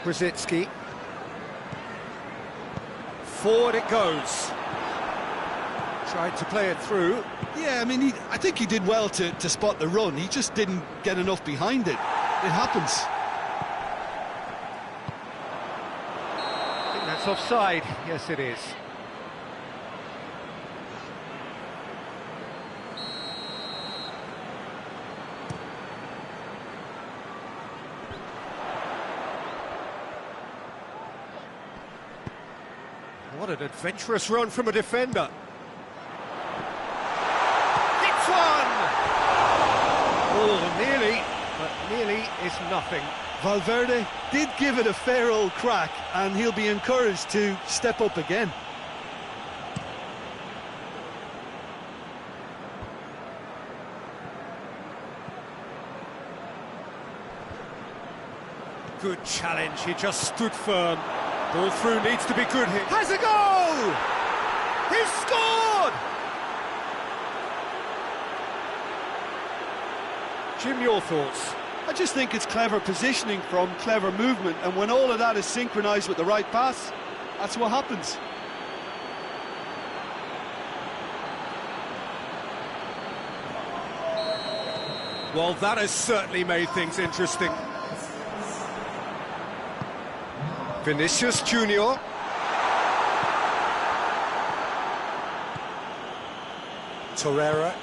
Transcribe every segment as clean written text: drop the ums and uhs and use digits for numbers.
Brzezinski. Forward it goes. Tried to play it through. Yeah, I mean, I think he did well to spot the run. He just didn't get enough behind it. It happens. I think that's offside. Yes, it is. What an adventurous run from a defender. It's one! Oh, nearly, but nearly is nothing. Valverde did give it a fair old crack, and he'll be encouraged to step up again. Good challenge, he just stood firm. Ball through needs to be good here. Has a goal! He's scored! Jim, your thoughts? I just think it's clever positioning from clever movement, and when all of that is synchronised with the right pass, that's what happens. Well, that has certainly made things interesting. Vinicius Junior. Torreira.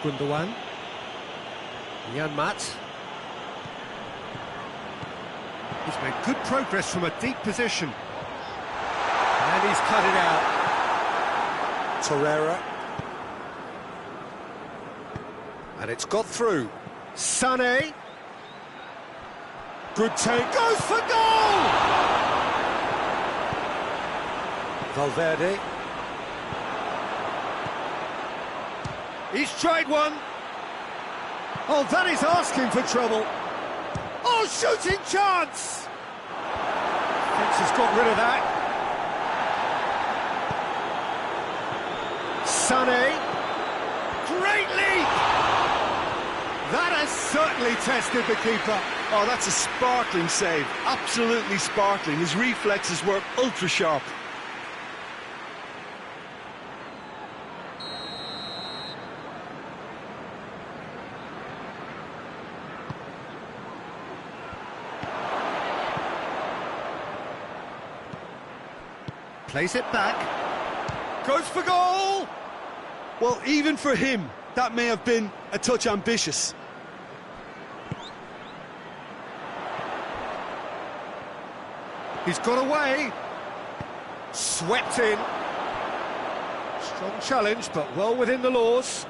Gundogan. YILMAZ. He's made good progress from a deep position. And he's cut it out. Torreira. And it's got through. Sané. Good take, goes for goal! Valverde. He's tried one. Oh, that is asking for trouble. Oh, shooting chance! Fence has got rid of that. Sané. Great leap! That has certainly tested the keeper. Oh, that's a sparkling save. Absolutely sparkling. His reflexes were ultra sharp. Plays it back. Goes for goal! Well, even for him, that may have been a touch ambitious. He's got away. Swept in. Strong challenge, but well within the laws.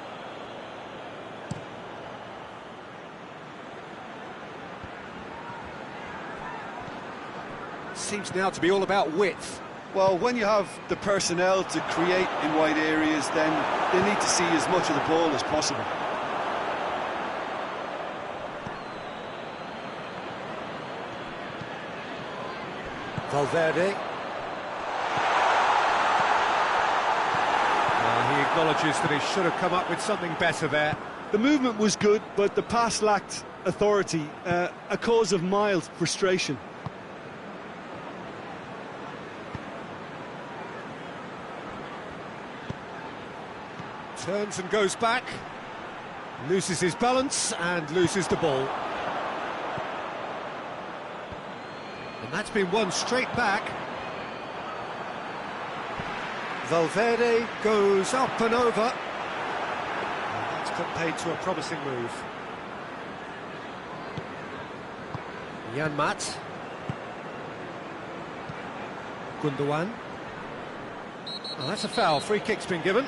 Seems now to be all about width. Well, when you have the personnel to create in wide areas, then they need to see as much of the ball as possible. Valverde. He acknowledges that he should have come up with something better there. The movement was good, but the pass lacked authority, a cause of mild frustration. Turns and goes back, loses his balance and loses the ball. And that's been won straight back. Valverde goes up and over. And that's compared to a promising move. YILMAZ. Gundogan. Oh, that's a foul. Free kick's been given.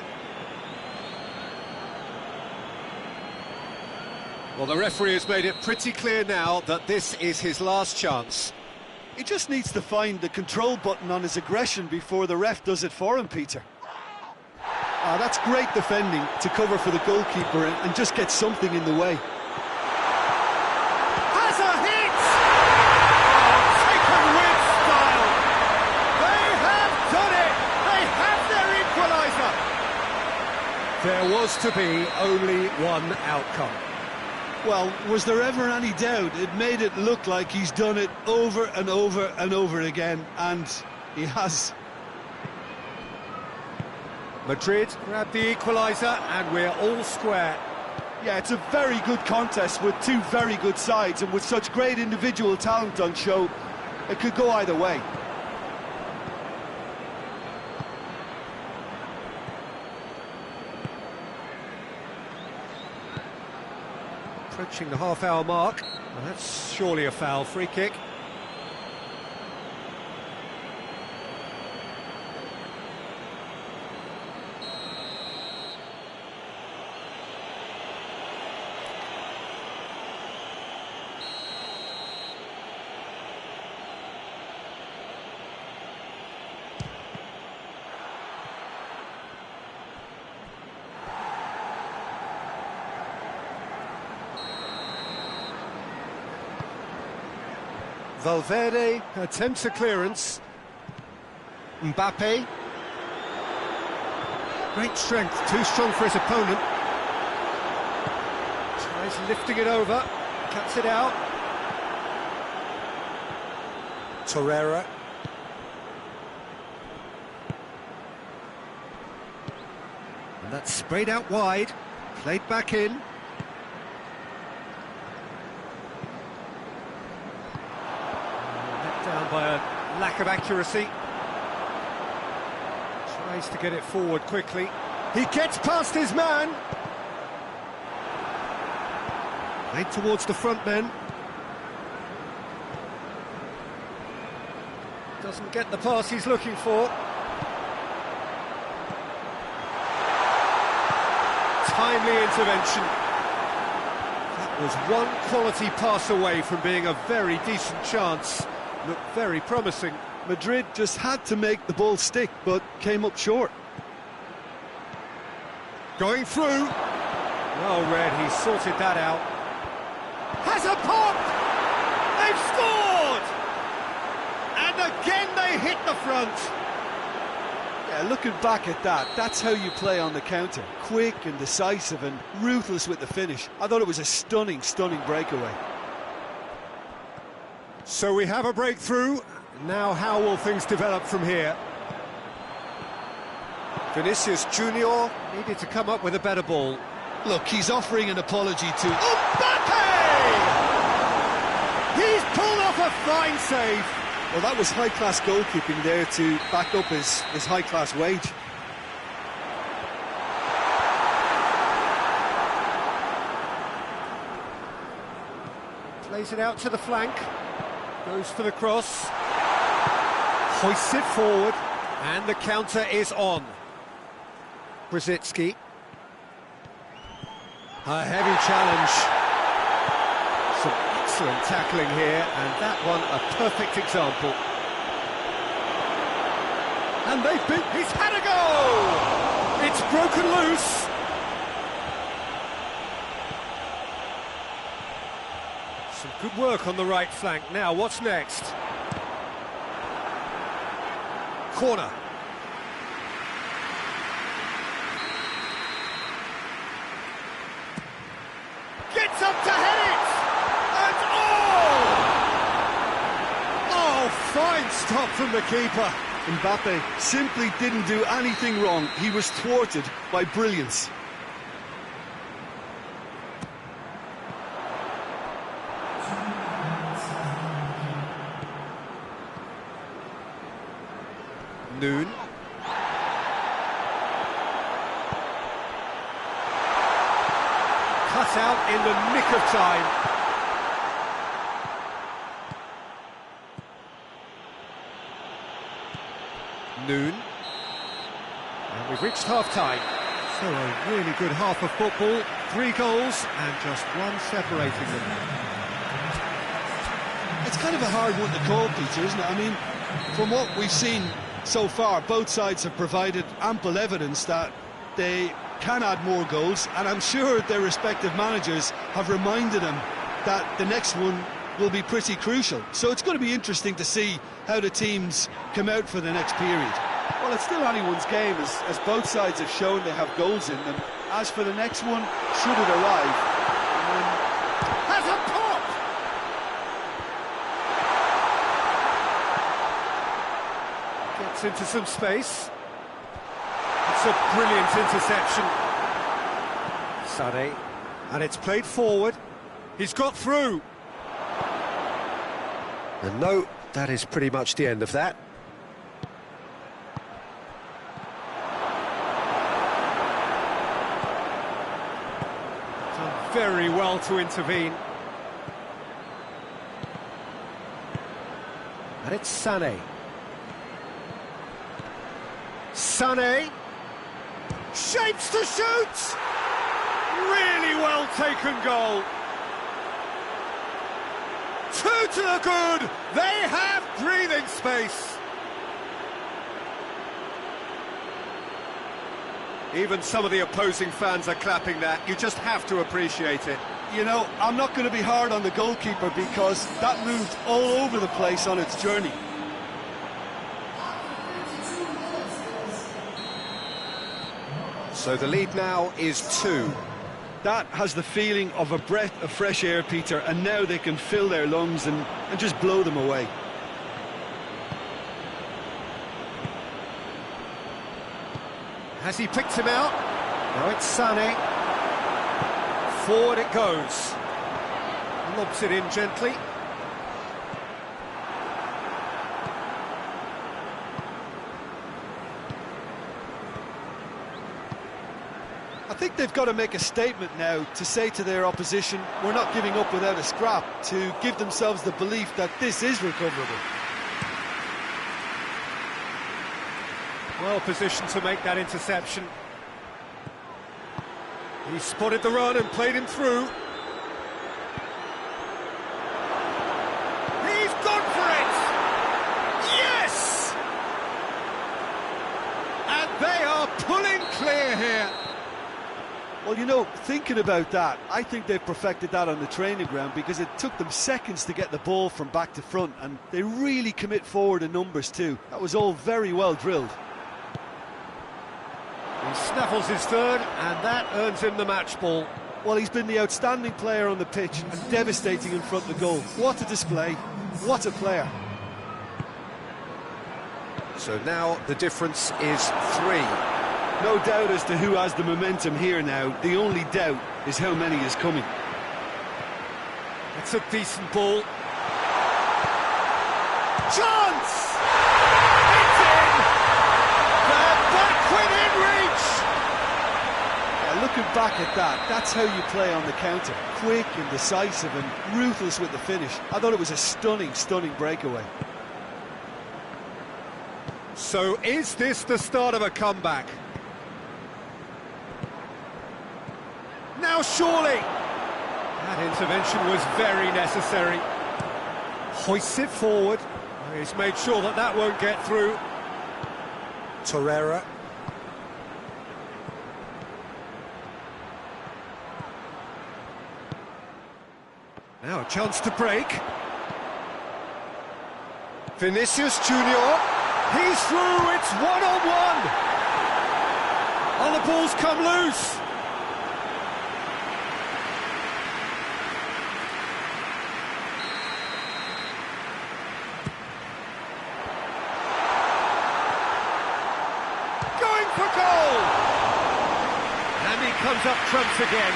Well, the referee has made it pretty clear now that this is his last chance. He just needs to find the control button on his aggression before the ref does it for him, Peter. That's great defending to cover for the goalkeeper and just get something in the way. Has a hit! Oh, taken with style! They have done it! They have their equaliser! There was to be only one outcome. Well, was there ever any doubt? It made it look like he's done it over and over and over again, and he has. Madrid grab the equaliser, and we're all square. Yeah, it's a very good contest with two very good sides, and with such great individual talent on show, it could go either way. Approaching the half-hour mark. Well, that's surely a foul. Free kick. Valverde attempts a clearance. Mbappe. Great strength, too strong for his opponent. Tries lifting it over, cuts it out. Torreira. And that's sprayed out wide, played back in. Down by a lack of accuracy. Tries to get it forward quickly. He gets past his man. Played towards the front men. Doesn't get the pass he's looking for. Timely intervention. That was one quality pass away from being a very decent chance. Looked very promising. Madrid just had to make the ball stick, but came up short. Going through. Well read, he sorted that out. Has a pop! They've scored! And again they hit the front. Yeah, looking back at that, that's how you play on the counter. Quick and decisive and ruthless with the finish. I thought it was a stunning, stunning breakaway. So we have a breakthrough. Now how will things develop from here? Vinicius Junior needed to come up with a better ball. Look, he's offering an apology to... Mbappe! He's pulled off a fine save. Well, that was high-class goalkeeping there to back up his high-class wage. Plays it out to the flank. Goes for the cross. Hoists it forward. And the counter is on. Brzezinski. A heavy challenge. Some excellent tackling here, and that one a perfect example. And he's had a go! It's broken loose. Some good work on the right flank. Now, what's next? Corner. Gets up to head it! And oh, fine stop from the keeper. Mbappe simply didn't do anything wrong. He was thwarted by brilliance. Noon. Cut out in the nick of time. Noon. And we've reached half-time. So a really good half of football. 3 goals and just one separating them. It's kind of a hard one to call, Peter, isn't it? I mean, from what we've seen so far, both sides have provided ample evidence that they can add more goals, and I'm sure their respective managers have reminded them that the next one will be pretty crucial. So it's going to be interesting to see how the teams come out for the next period. Well, it's still anyone's game, as both sides have shown they have goals in them. As for the next one, should it arrive, has a pop! Gets into some space. It's a brilliant interception. Sané, and it's played forward. He's got through. And no, that is pretty much the end of that. Done very well to intervene. And it's Sané. Sané shapes to shoot! Really well taken goal. 2 to the good. They have breathing space. Even some of the opposing fans are clapping that. You just have to appreciate it. You know, I'm not going to be hard on the goalkeeper because that moved all over the place on its journey. So the lead now is 2. That has the feeling of a breath of fresh air, Peter, and now they can fill their lungs and just blow them away. Has he picked him out? Now it's Sané. Forward it goes. Lobs it in gently. I think they've got to make a statement now to say to their opposition, we're not giving up without a scrap, to give themselves the belief that this is recoverable. Well positioned to make that interception. He spotted the run and played him through. He's gone for it! Yes! And they are pulling clear here. Well, you know, thinking about that, I think they've perfected that on the training ground because it took them seconds to get the ball from back to front, and they really commit forward in numbers too. That was all very well drilled. He snaffles his third, and that earns him the match ball. Well, he's been the outstanding player on the pitch and devastating in front of the goal. What a display, what a player. So now the difference is 3. No doubt as to who has the momentum here now. The only doubt is how many is coming. It's a decent ball. Chance! It's in! They're back within reach! Yeah, looking back at that, that's how you play on the counter. Quick and decisive and ruthless with the finish. I thought it was a stunning, stunning breakaway. So is this the start of a comeback? Now surely! That intervention was very necessary. Hoists it forward. He's made sure that that won't get through. Torreira. Now a chance to break. Vinicius Junior. He's through, it's 1-on-1. And the ball's come loose. Going for goal. And he comes up trumps again.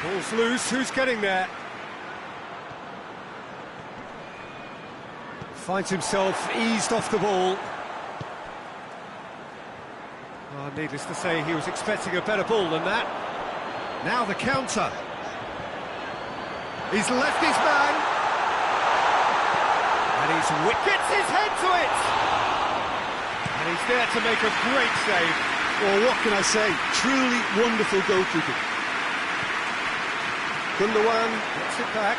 Ball's loose, who's getting there? Finds himself eased off the ball. Oh, needless to say, he was expecting a better ball than that. Now the counter. He's left his man. And gets his head to it. And he's there to make a great save. Well, what can I say? Truly wonderful goalkeeping. Gundogan gets it back.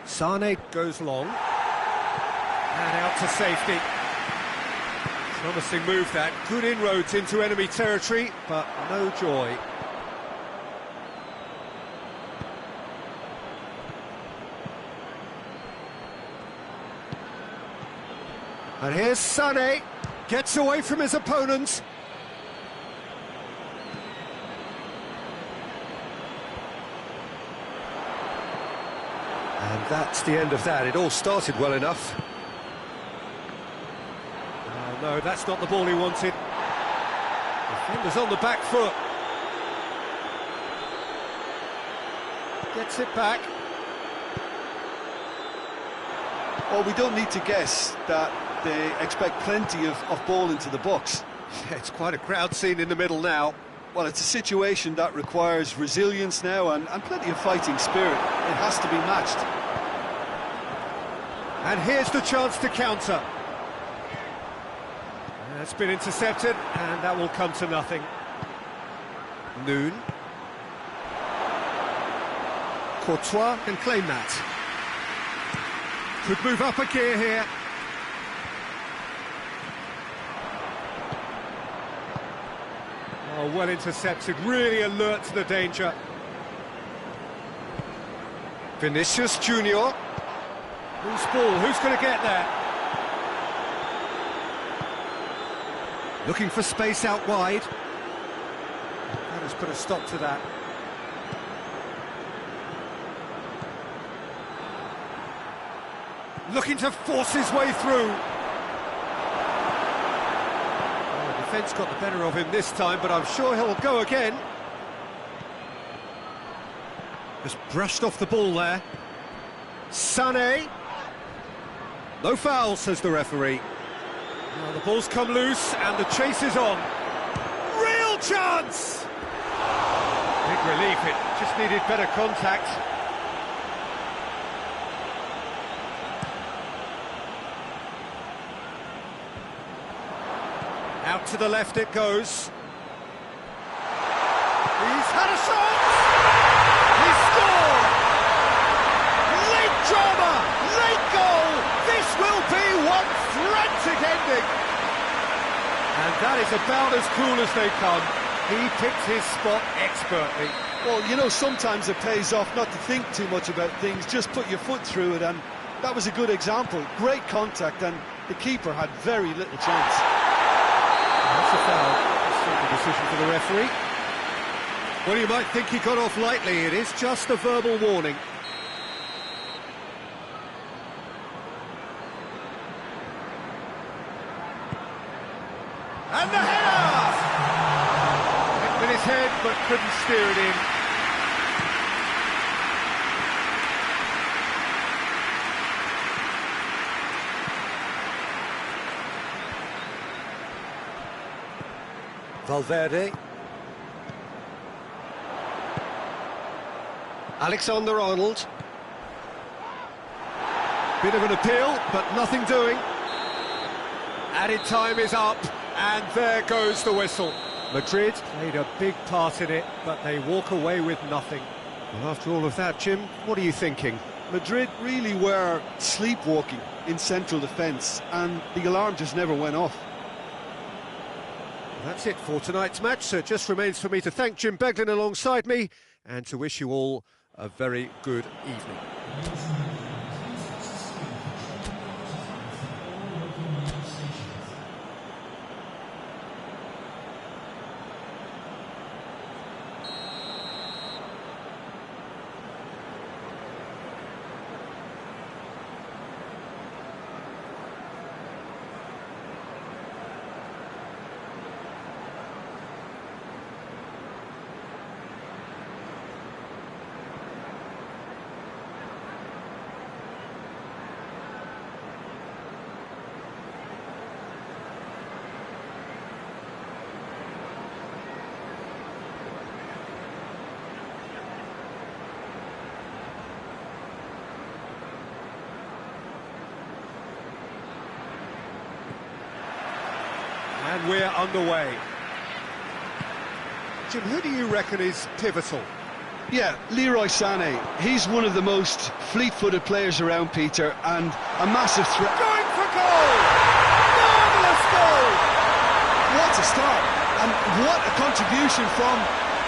Sané goes long. And out to safety. Promising move that. Good inroads into enemy territory, but no joy. And here's Sané, gets away from his opponent. And that's the end of that. It all started well enough. Oh, no, that's not the ball he wanted. Defender's on the back foot. Gets it back. Well, we don't need to guess that they expect plenty of ball into the box. Yeah, it's quite a crowd scene in the middle now. Well, it's a situation that requires resilience now and plenty of fighting spirit. It has to be matched. And here's the chance to counter. That's been intercepted, and that will come to nothing. Noon. Courtois can claim that. Could move up a gear here. Oh, well intercepted, really alert to the danger. Vinicius Junior. Who's ball? Who's going to get there? Looking for space out wide. That has put a stop to that. Looking to force his way through. Oh, the defence got the better of him this time, but I'm sure he'll go again. Just brushed off the ball there. Sané. No foul, says the referee. Well, the ball's come loose and the chase is on. Real chance! Big relief, it just needed better contact. Out to the left it goes. He's had a shot! He scored! Late drama! Late goal! This will be one frantic ending! And that is about as cool as they come. He picked his spot expertly. Well, you know, sometimes it pays off not to think too much about things, just put your foot through it, and that was a good example. Great contact, and the keeper had very little chance. That's a foul. Simple decision for the referee. Well, you might think he got off lightly. It is just a verbal warning. And the header! Hit with his head, but couldn't steer it in. Valverde. Alexander-Arnold. Bit of an appeal, but nothing doing. Added time is up, and there goes the whistle. Madrid played a big part in it, but they walk away with nothing. Well, after all of that, Jim, what are you thinking? Madrid really were sleepwalking in central defence, and the alarm just never went off. That's it for tonight's match, so it just remains for me to thank Jim Beglin alongside me and to wish you all a very good evening. And we're underway. Jim, who do you reckon is pivotal? Yeah, Leroy Sané. He's one of the most fleet-footed players around, Peter, and a massive threat. Going for goal! Marvellous goal! What a start, and what a contribution from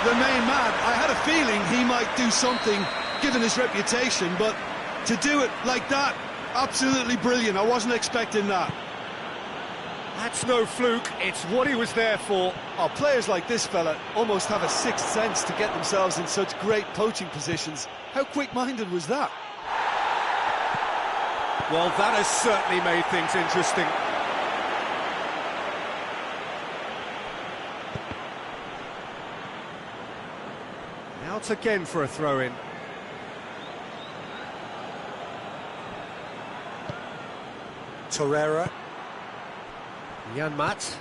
the main man. I had a feeling he might do something, given his reputation, but to do it like that, absolutely brilliant. I wasn't expecting that. That's no fluke, it's what he was there for. Oh, players like this fella almost have a sixth sense to get themselves in such great poaching positions. How quick-minded was that? Well, that has certainly made things interesting. Out again for a throw-in. Torreira. YILMAZ.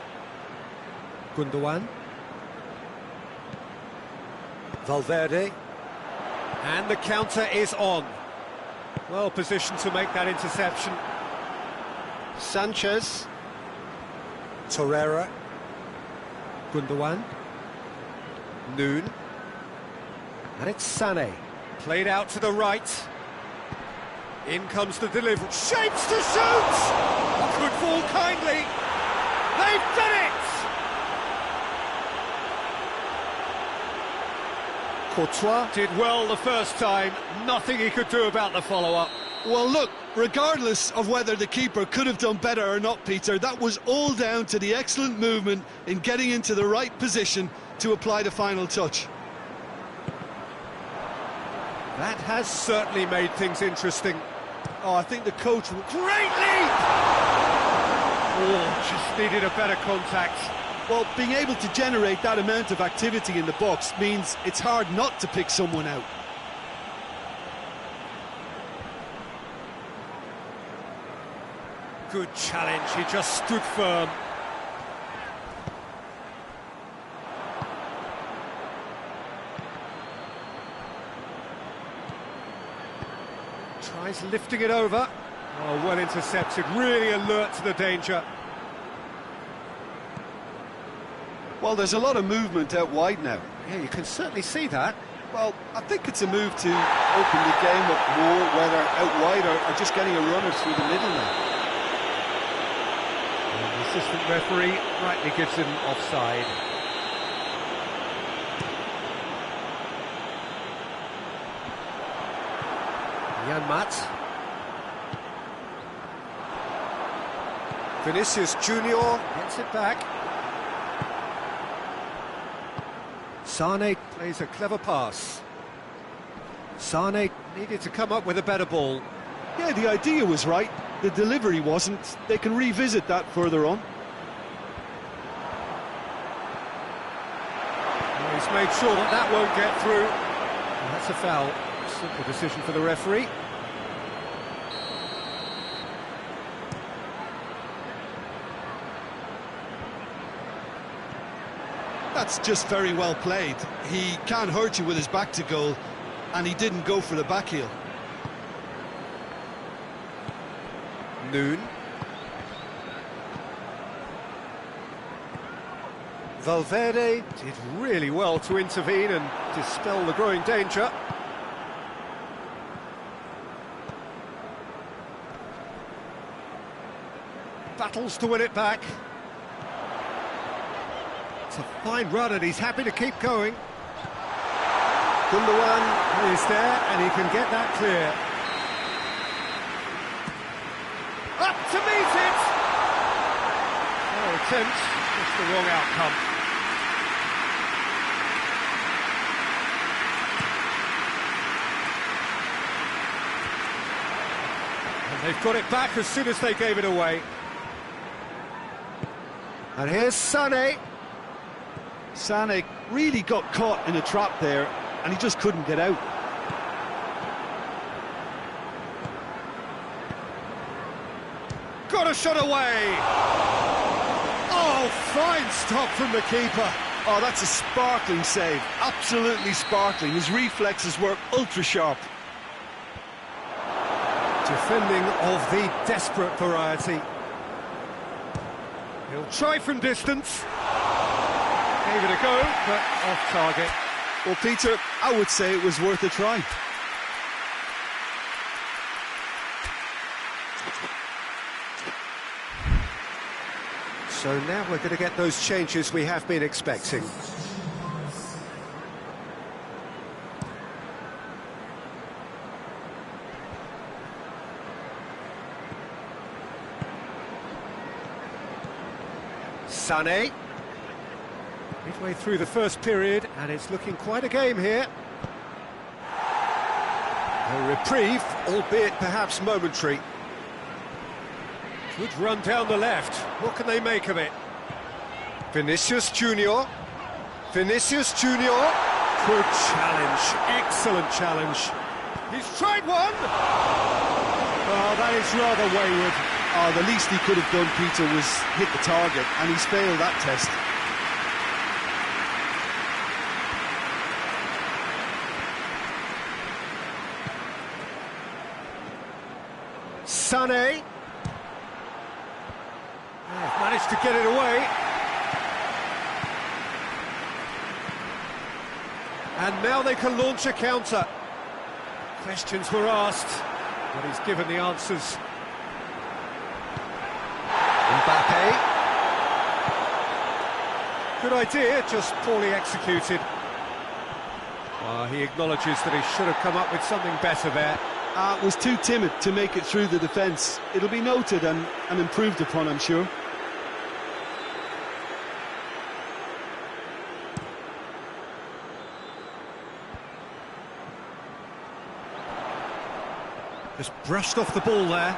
Gundogan. Valverde. And the counter is on. Well positioned to make that interception. Sanchez. Torreira. Gundogan. Noon. And it's Sané. Played out to the right. In comes the delivery. Shapes to shoot! Could fall kindly. They've done it! Courtois did well the first time. Nothing he could do about the follow-up. Well, look, regardless of whether the keeper could have done better or not, Peter, that was all down to the excellent movement in getting into the right position to apply the final touch. That has certainly made things interesting. Oh, I think the coach... Great leap! Oh, just needed a better contact. Well, being able to generate that amount of activity in the box means it's hard not to pick someone out. Good challenge, he just stood firm. Tries lifting it over. Oh, well intercepted, really alert to the danger. Well, there's a lot of movement out wide now. Yeah, you can certainly see that. Well, I think it's a move to open the game up more, whether out wide or just getting a runner through the middle now. And the assistant referee rightly gives him offside. YILMAZ. Vinicius Junior gets it back. Sané plays a clever pass. Sané needed to come up with a better ball. Yeah, the idea was right, the delivery wasn't. They can revisit that further on. Well, he's made sure that that won't get through. And that's a foul. Simple decision for the referee. That's just very well played. He can't hurt you with his back to goal, and he didn't go for the back heel. Noon. Valverde did really well to intervene and dispel the growing danger. Battles to win it back. It's a fine run and he's happy to keep going. Gundogan is there and he can get that clear. Up to meet it! No attempt, just the wrong outcome. And they've got it back as soon as they gave it away. And here's Sané. Sané really got caught in a trap there, and he just couldn't get out. Got a shot away! Oh, fine stop from the keeper. Oh, that's a sparkling save, absolutely sparkling. His reflexes were ultra-sharp. Defending of the desperate variety. He'll try from distance. Gave it a go, but off target. Well, Peter, I would say it was worth a try. So now we're going to get those changes we have been expecting. Sané. Midway through the first period, and it's looking quite a game here. A reprieve, albeit perhaps momentary. Good run down the left. What can they make of it? Vinicius Junior. Vinicius Junior. Good challenge. Excellent challenge. He's tried one. Oh, that is rather wayward. Oh, the least he could have done, Peter, was hit the target, and he's failed that test. Sané. They've managed to get it away. And now they can launch a counter. Questions were asked, but he's given the answers. Mbappe. Good idea, just poorly executed. He acknowledges that he should have come up with something better there. Was too timid to make it through the defence. It'll be noted and improved upon, I'm sure. Just brushed off the ball there.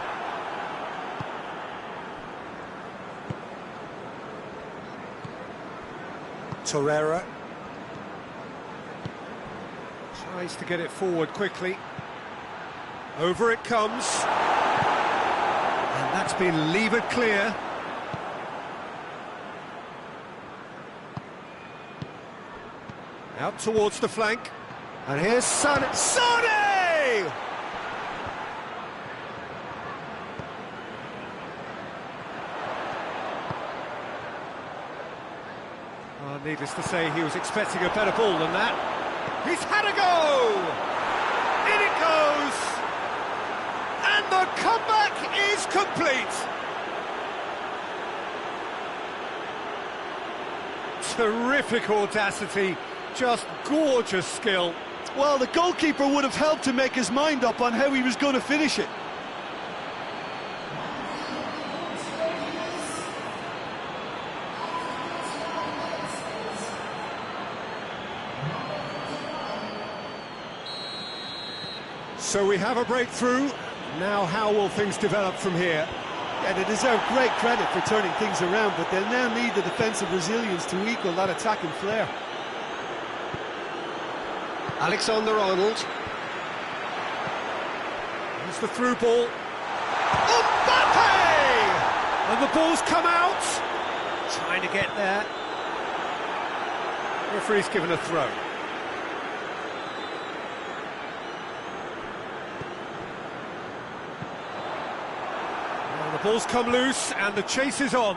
Torreira. Tries to get it forward quickly. Over it comes. And that's been levered clear. Out towards the flank. And here's Sané. Sané! Needless to say, he was expecting a better ball than that. He's had a go! In it goes! And the comeback is complete! Terrific audacity, just gorgeous skill. Well, the goalkeeper would have helped to make his mind up on how he was going to finish it. So we have a breakthrough. Now how will things develop from here? Yeah, they deserve great credit for turning things around, but they'll now need the defensive resilience to equal that attacking flair. Alexander-Arnold. Here's the through ball. Mbappe! And the ball's come out. Trying to get there. Referee's given a throw. The ball's come loose and the chase is on.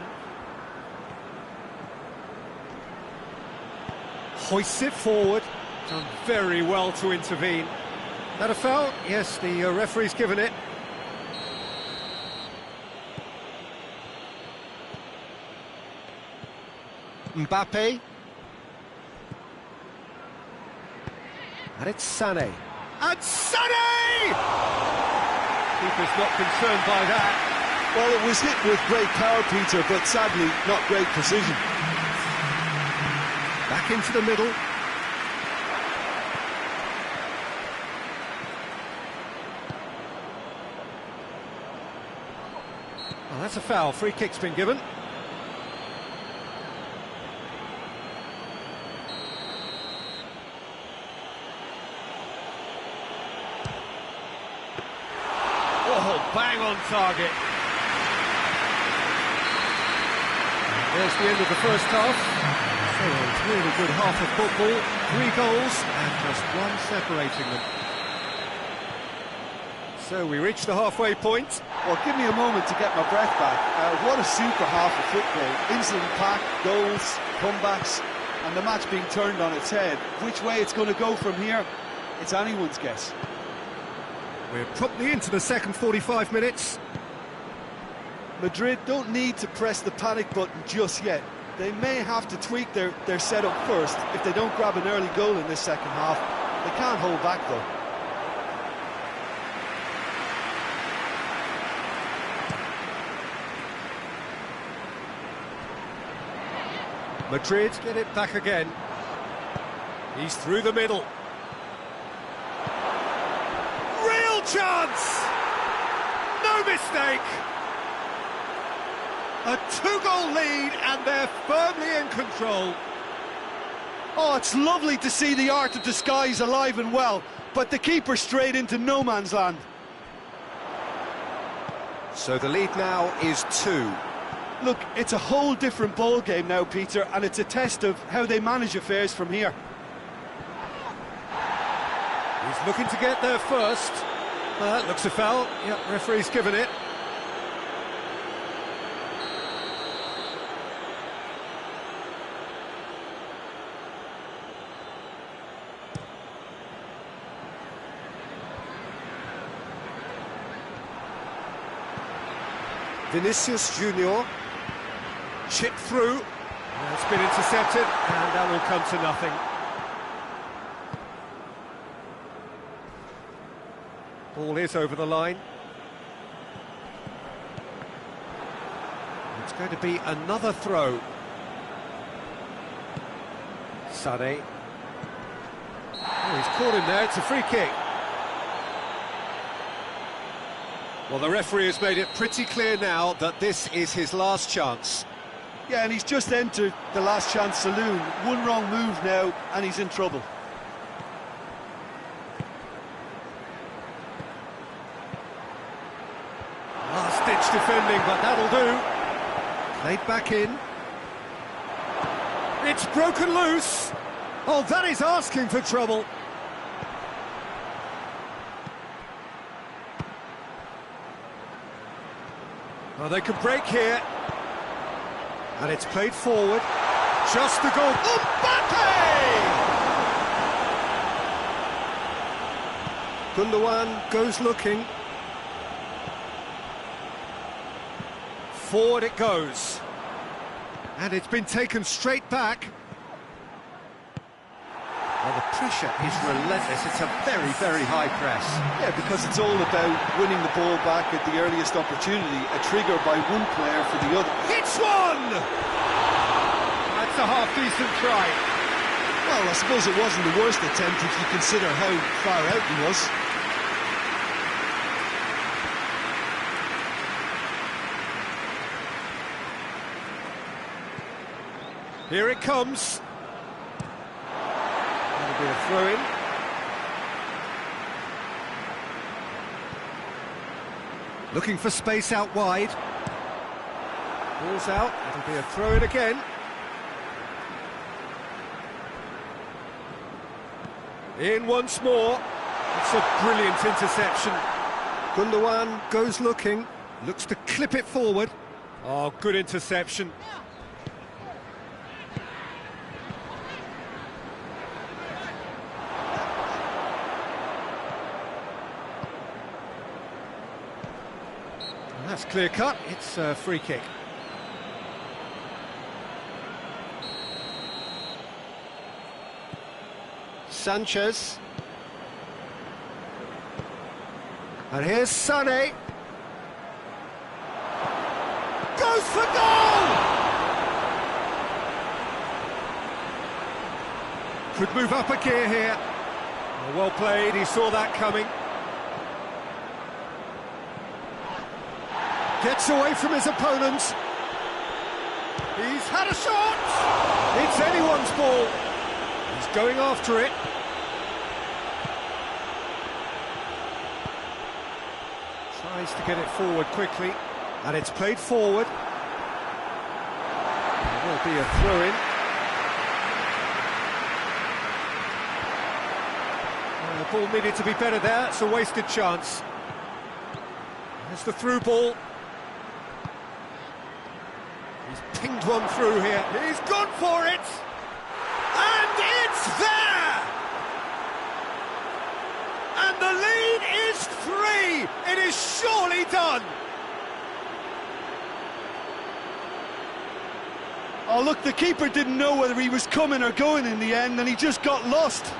Hoists it forward. Done very well to intervene. That a foul? Yes, the referee's given it. Mbappe. And it's Sané. And Sané! Keeper's not concerned by that. Well, it was hit with great power, Peter, but sadly not great precision. Back into the middle. Oh, that's a foul. Free kick's been given. Oh, bang on target. There's the end of the first half. So a really good half of football. 3 goals and just one separating them. So we reach the halfway point. Well, give me a moment to get my breath back. What a super half of football. Instant pack, goals, comebacks, and the match being turned on its head. Which way it's going to go from here, it's anyone's guess. We're promptly into the second 45 minutes. Madrid don't need to press the panic button just yet. They may have to tweak their setup first if they don't grab an early goal in this second half. They can't hold back though. Madrid get it back again. He's through the middle. Real chance! No mistake! A 2-goal lead and they're firmly in control. Oh, it's lovely to see the art of disguise alive and well, but the keeper straight into no man's land. So the lead now is 2. Look, it's a whole different ball game now, Peter, and it's a test of how they manage affairs from here. He's looking to get there first. That looks a foul. Yep, referee's given it. Vinicius Junior, chip through, it's been intercepted, and that will come to nothing. Ball is over the line. It's going to be another throw. Sané. Oh, he's caught him there, it's a free kick. Well, the referee has made it pretty clear now that this is his last chance. Yeah, and he's just entered the last chance saloon. One wrong move now, and he's in trouble. Last-ditch defending, but that'll do. Played back in. It's broken loose. Oh, that is asking for trouble. Oh, they can break here. And it's played forward. Just the goal. Mbappe! Gundogan goes looking. Forward it goes. And it's been taken straight back. Well, the pressure is relentless. It's a very, very high press. Yeah, because it's all about winning the ball back at the earliest opportunity, a trigger by one player for the other. Hits one! That's a half-decent try. Well, I suppose it wasn't the worst attempt if you consider how far out he was. Here it comes. That'll be a throw-in. Looking for space out wide. Ball's out. It'll be a throw-in again. In once more. It's a brilliant interception. Gundogan goes looking. Looks to clip it forward. Oh, good interception. That's clear cut, it's a free kick. Sanchez. And here's Sané. Goes for goal! Could move up a gear here. Well played, he saw that coming. Gets away from his opponent. He's had a shot! It's anyone's ball. He's going after it. Tries to get it forward quickly. And it's played forward. There will be a throw-in. The ball needed to be better there. It's a wasted chance. There's the through ball. He's pinged one through here. He's gone for it! And it's there! And the lead is 3! It is surely done! Oh, look, the keeper didn't know whether he was coming or going in the end, and he just got lost.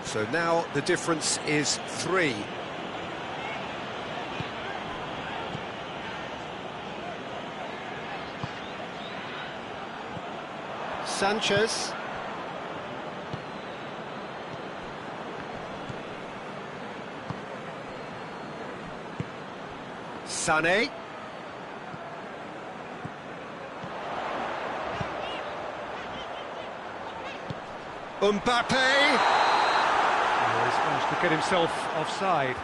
So now the difference is 3. Sanchez. Sané. Mbappe. Oh, he's managed to get himself offside.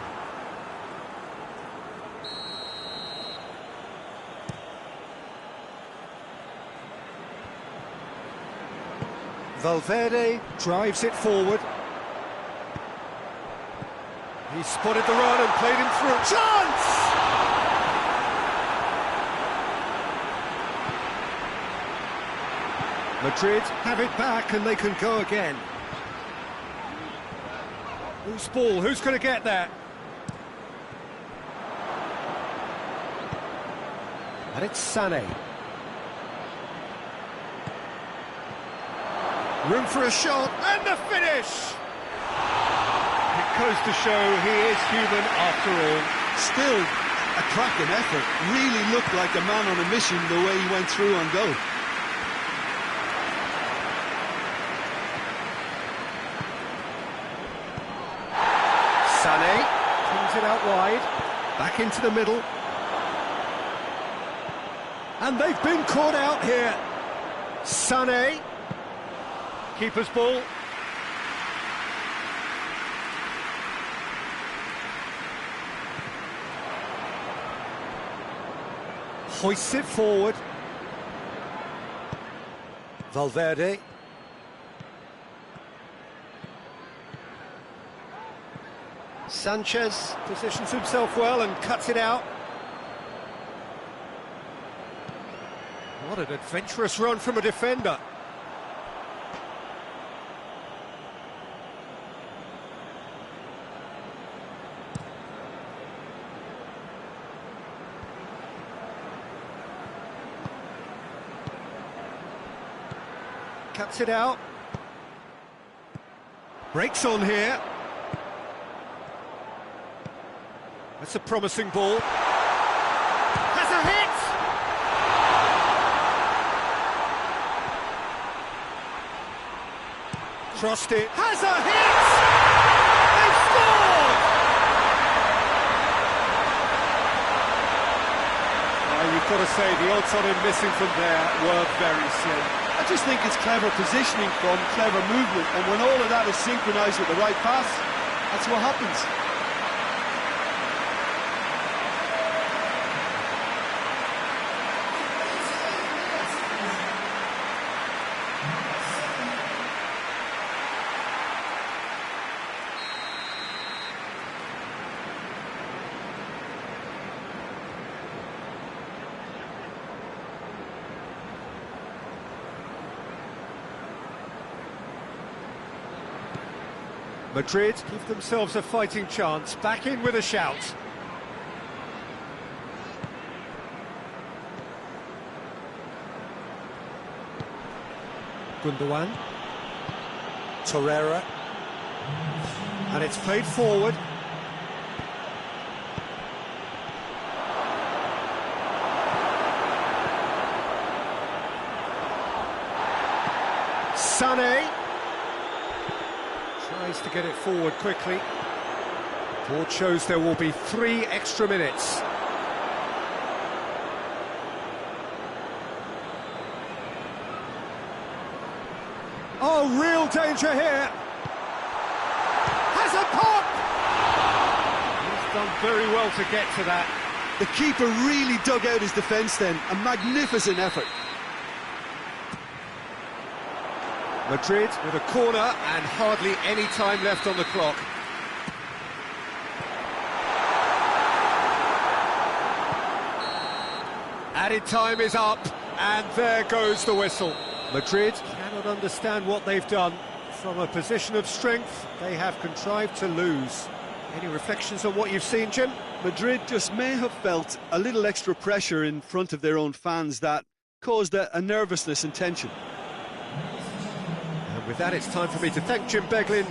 Valverde drives it forward. He spotted the run and played him through. Chance! Madrid have it back and they can go again. Whose ball? Who's going to get that? And it's Sané. Room for a shot, and the finish! It goes to show he is human after all. Still a cracking effort. Really looked like a man on a mission the way he went through on goal. Sané brings it out wide, back into the middle. And they've been caught out here. Sané. Keeper's ball. Hoists it forward. Valverde. Sanchez positions himself well and cuts it out. What an adventurous run from a defender. Cuts it out. Breaks on here. That's a promising ball. Has a hit! Crossed it. Has a hit! They've scored! Well, you've got to say the odds on him missing from there were very slim. I just think it's clever positioning from clever movement, and when all of that is synchronised with the right pass, that's what happens. Madrid give themselves a fighting chance, back in with a shout. Gundogan. Torreira. And it's played forward. Sané. Tries to get it forward quickly. Board shows there will be 3 extra minutes. Oh, real danger here. Has a pop! He's done very well to get to that. The keeper really dug out his defence then. A magnificent effort. Madrid with a corner and hardly any time left on the clock. Added time is up, and there goes the whistle. Madrid cannot understand what they've done. From a position of strength, they have contrived to lose. Any reflections on what you've seen, Jim? Madrid just may have felt a little extra pressure in front of their own fans that caused a nervousness and tension. And with that, it's time for me to thank Jim Beglin.